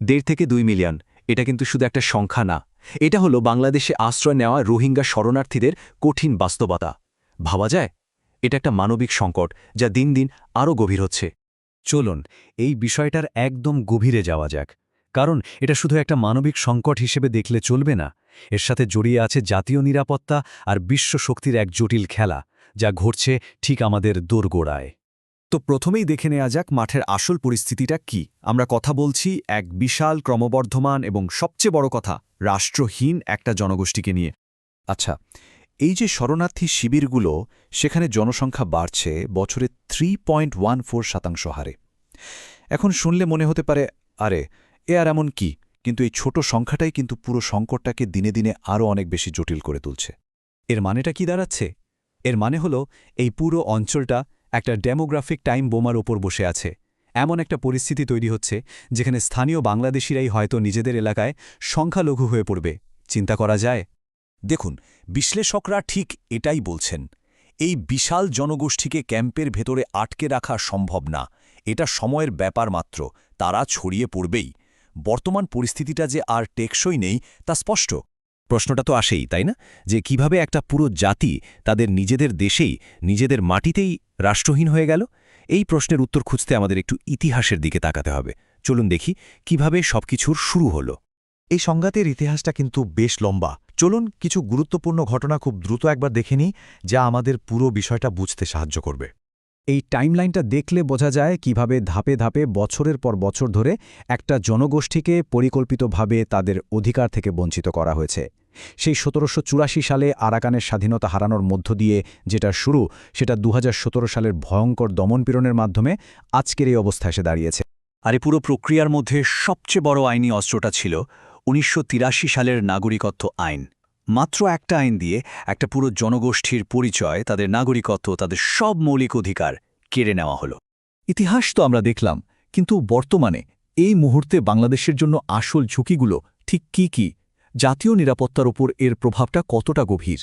1.5 থেকে 2 মিলিয়ন, এটা কিন্তু শুধু একটা সংখ্যা না, এটা হলো বাংলাদেশে আশ্রয় নেওয়া রোহিঙ্গা শরণার্থীদের কঠিন বাস্তবতা। ভাবা যায়, এটা একটা মানবিক সংকট যা দিন দিন আরও গভীর হচ্ছে। চলুন এই বিষয়টার একদম গভীরে যাওয়া যাক, কারণ এটা শুধু একটা মানবিক সংকট হিসেবে দেখলে চলবে না। এর সাথে জড়িয়ে আছে জাতীয় নিরাপত্তা আর বিশ্ব শক্তির এক জটিল খেলা, যা ঘটছে ঠিক আমাদের দোরগোড়ায়। তো প্রথমেই দেখে নেওয়া যাক মাঠের আসল পরিস্থিতিটা কি। আমরা কথা বলছি এক বিশাল, ক্রমবর্ধমান এবং সবচেয়ে বড় কথা, রাষ্ট্রহীন একটা জনগোষ্ঠীকে নিয়ে। আচ্ছা, এই যে শরণার্থী শিবিরগুলো, সেখানে জনসংখ্যা বাড়ছে বছরে 3.14% হারে। এখন শুনলে মনে হতে পারে, আরে এ আর এমন কি, কিন্তু এই ছোট সংখ্যাটাই কিন্তু পুরো সংকটটাকে দিনে দিনে আরও অনেক বেশি জটিল করে তুলছে। এর মানেটা কি দাঁড়াচ্ছে? এর মানে হলো এই পুরো অঞ্চলটা একটা ডেমোগ্রাফিক টাইম বোমার ওপর বসে আছে। এমন একটা পরিস্থিতি তৈরি হচ্ছে যেখানে স্থানীয় বাংলাদেশিরাই হয়তো নিজেদের এলাকায় সংখ্যালঘু হয়ে পড়বে। চিন্তা করা যায়? দেখুন, বিশ্লেষকরা ঠিক এটাই বলছেন। এই বিশাল জনগোষ্ঠীকে ক্যাম্পের ভেতরে আটকে রাখা সম্ভব না, এটা সময়ের ব্যাপার মাত্র, তারা ছড়িয়ে পড়বেই। বর্তমান পরিস্থিতিটা যে আর টেকসই নেই তা স্পষ্ট। প্রশ্নটা তো আসেই, তাই না, যে কিভাবে একটা পুরো জাতি তাদের নিজেদের দেশেই, নিজেদের মাটিতেই রাষ্ট্রহীন হয়ে গেল? এই প্রশ্নের উত্তর খুঁজতে আমাদের একটু ইতিহাসের দিকে তাকাতে হবে। চলুন দেখি কিভাবে সবকিছুর শুরু হলো। এই সংঘাতের ইতিহাসটা কিন্তু বেশ লম্বা। চলুন কিছু গুরুত্বপূর্ণ ঘটনা খুব দ্রুত একবার দেখে নিই, যা আমাদের পুরো বিষয়টা বুঝতে সাহায্য করবে। এই টাইমলাইনটা দেখলে বোঝা যায় কিভাবে ধাপে ধাপে বছরের পর বছর ধরে একটা জনগোষ্ঠীকে পরিকল্পিতভাবে তাদের অধিকার থেকে বঞ্চিত করা হয়েছে। সেই 1784 সালে আরাকানের স্বাধীনতা হারানোর মধ্য দিয়ে যেটা শুরু, সেটা 2017 সালের ভয়ঙ্কর দমনপীড়নের মাধ্যমে আজকের এই অবস্থা এসে দাঁড়িয়েছে। আর এই পুরো প্রক্রিয়ার মধ্যে সবচেয়ে বড় আইনি অস্ত্রটা ছিল 1983 সালের নাগরিকত্ব আইন। মাত্র একটা আইন দিয়ে একটা পুরো জনগোষ্ঠীর পরিচয়, তাদের নাগরিকত্ব, তাদের সব মৌলিক অধিকার কেড়ে নেওয়া হলো। ইতিহাস তো আমরা দেখলাম, কিন্তু বর্তমানে এই মুহূর্তে বাংলাদেশের জন্য আসল ঝুঁকিগুলো ঠিক কি কি? জাতীয় নিরাপত্তার ওপর এর প্রভাবটা কতটা গভীর?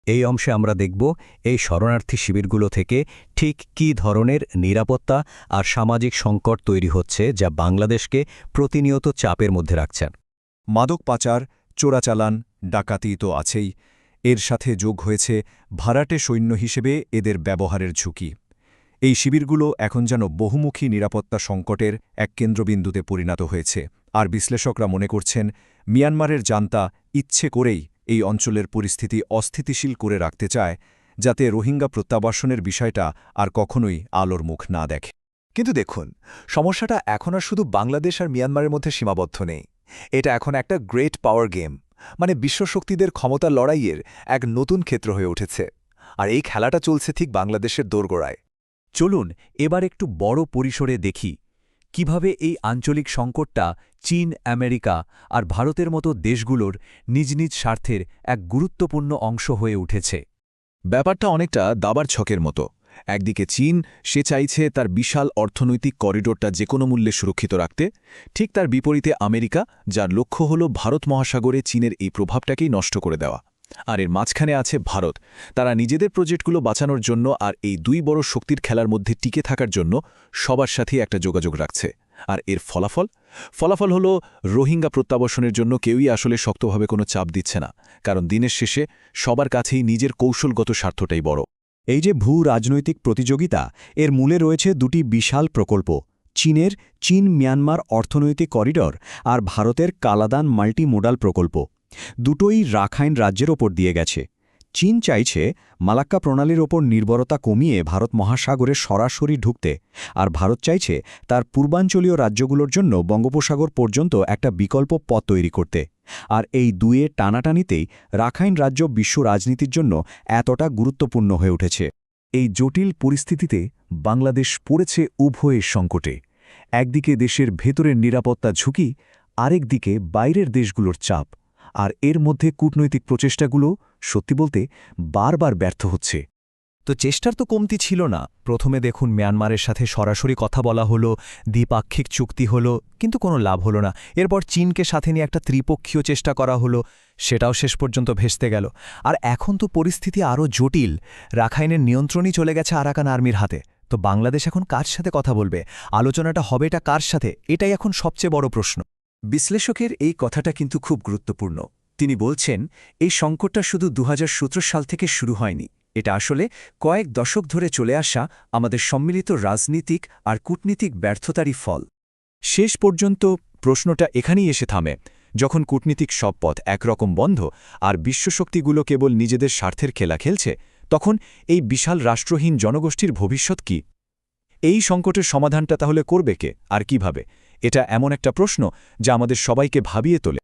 এই অংশে আমরা দেখব এই শরণার্থী শিবিরগুলো থেকে ঠিক কী ধরনের নিরাপত্তা আর সামাজিক সংকট তৈরি হচ্ছে, যা বাংলাদেশকে প্রতিনিয়ত চাপের মধ্যে রাখছেন। মাদক পাচার, চোরাচালান, ডাকাতি তো আছেই, এর সাথে যোগ হয়েছে ভাড়াটে সৈন্য হিসেবে এদের ব্যবহারের ঝুঁকি। এই শিবিরগুলো এখন যেন বহুমুখী নিরাপত্তা সংকটের এক কেন্দ্রবিন্দুতে পরিণত হয়েছে। আর বিশ্লেষকরা মনে করছেন, মিয়ানমারের জান্তা ইচ্ছে করেই এই অঞ্চলের পরিস্থিতি অস্থিতিশীল করে রাখতে চায়, যাতে রোহিঙ্গা প্রত্যাবাসনের বিষয়টা আর কখনোই আলোর মুখ না দেখে। কিন্তু দেখুন, সমস্যাটা এখন আর শুধু বাংলাদেশ আর মিয়ানমারের মধ্যে সীমাবদ্ধ নেই। এটা এখন একটা গ্রেট পাওয়ার গেম, মানে বিশ্বশক্তিদের ক্ষমতা লড়াইয়ের এক নতুন ক্ষেত্র হয়ে উঠেছে। আর এই খেলাটা চলছে ঠিক বাংলাদেশের দোরগোড়ায়। চলুন এবার একটু বড় পরিসরে দেখি কিভাবে এই আঞ্চলিক সংকটটা চীন, আমেরিকা আর ভারতের মতো দেশগুলোর নিজ নিজ স্বার্থের এক গুরুত্বপূর্ণ অংশ হয়ে উঠেছে। ব্যাপারটা অনেকটা দাবার ছকের মতো। একদিকে চীন, সে চাইছে তার বিশাল অর্থনৈতিক করিডোরটা যে কোনো মূল্যে সুরক্ষিত রাখতে, ঠিক তার বিপরীতে আমেরিকা, যার লক্ষ্য হল ভারত মহাসাগরে চীনের এই প্রভাবটাকেই নষ্ট করে দেওয়া। আর এর মাঝখানে আছে ভারত, তারা নিজেদের প্রজেক্টগুলো বাঁচানোর জন্য আর এই দুই বড় শক্তির খেলার মধ্যে টিকে থাকার জন্য সবার সাথেই একটা যোগাযোগ রাখছে। আর এর ফলাফল হলো রোহিঙ্গা প্রত্যাবাসনের জন্য কেউই আসলে শক্তভাবে কোনো চাপ দিচ্ছে না, কারণ দিনের শেষে সবার কাছেই নিজের কৌশলগত স্বার্থটাই বড়। এই যে ভূ রাজনৈতিক প্রতিযোগিতা, এর মূলে রয়েছে দুটি বিশাল প্রকল্প, চীনের চীন-মিয়ানমার অর্থনৈতিক করিডর আর ভারতের কালাদান মাল্টিমোডাল প্রকল্প। দুটোই রাখাইন রাজ্যের ওপর দিয়ে গেছে। চীন চাইছে মালাক্কা প্রণালীর ওপর নির্ভরতা কমিয়ে ভারত মহাসাগরে সরাসরি ঢুকতে, আর ভারত চাইছে তার পূর্বাঞ্চলীয় রাজ্যগুলোর জন্য বঙ্গোপসাগর পর্যন্ত একটা বিকল্প পথ তৈরি করতে। আর এই দুয়ের টানাটানিতেই রাখাইন রাজ্য বিশ্ব রাজনীতির জন্য এতটা গুরুত্বপূর্ণ হয়ে উঠেছে। এই জটিল পরিস্থিতিতে বাংলাদেশ পড়েছে উভয়ের সংকটে। একদিকে দেশের ভেতরের নিরাপত্তা ঝুঁকি, আরেকদিকে বাইরের দেশগুলোর চাপ। আর এর মধ্যে কূটনৈতিক প্রচেষ্টাগুলো সত্যি বলতে বারবার ব্যর্থ হচ্ছে। তো চেষ্টার তো কমতি ছিল না। প্রথমে দেখুন মিয়ানমারের সাথে সরাসরি কথা বলা হলো, দ্বিপাক্ষিক চুক্তি হলো, কিন্তু কোনো লাভ হলো না। এরপর চীনকে সাথে নিয়ে একটা ত্রিপক্ষীয় চেষ্টা করা হলো, সেটাও শেষ পর্যন্ত ভেস্তে গেল। আর এখন তো পরিস্থিতি আরও জটিল। রাখাইনের নিয়ন্ত্রণই চলে গেছে আরাকান আর্মির হাতে। তো বাংলাদেশ এখন কার সাথে কথা বলবে? আলোচনাটা হবেটা কার সাথে? এটাই এখন সবচেয়ে বড় প্রশ্ন। বিশ্লেষকের এই কথাটা কিন্তু খুব গুরুত্বপূর্ণ। তিনি বলছেন এই সংকটটা শুধু ২০১৭ সাল থেকে শুরু হয়নি, এটা আসলে কয়েক দশক ধরে চলে আসা আমাদের সম্মিলিত রাজনীতিক আর কূটনীতিক ব্যর্থতারই ফল। শেষ পর্যন্ত প্রশ্নটা এখানেই এসে থামে, যখন কূটনীতিক সব পথ একরকম বন্ধ আর বিশ্বশক্তিগুলো কেবল নিজেদের স্বার্থের খেলা খেলছে, তখন এই বিশাল রাষ্ট্রহীন জনগোষ্ঠীর ভবিষ্যৎ কি? এই সংকটের সমাধানটা তাহলে করবে কে আর কিভাবে? এটা এমন একটা প্রশ্ন যা আমাদের সবাইকে ভাবিয়ে তোলে।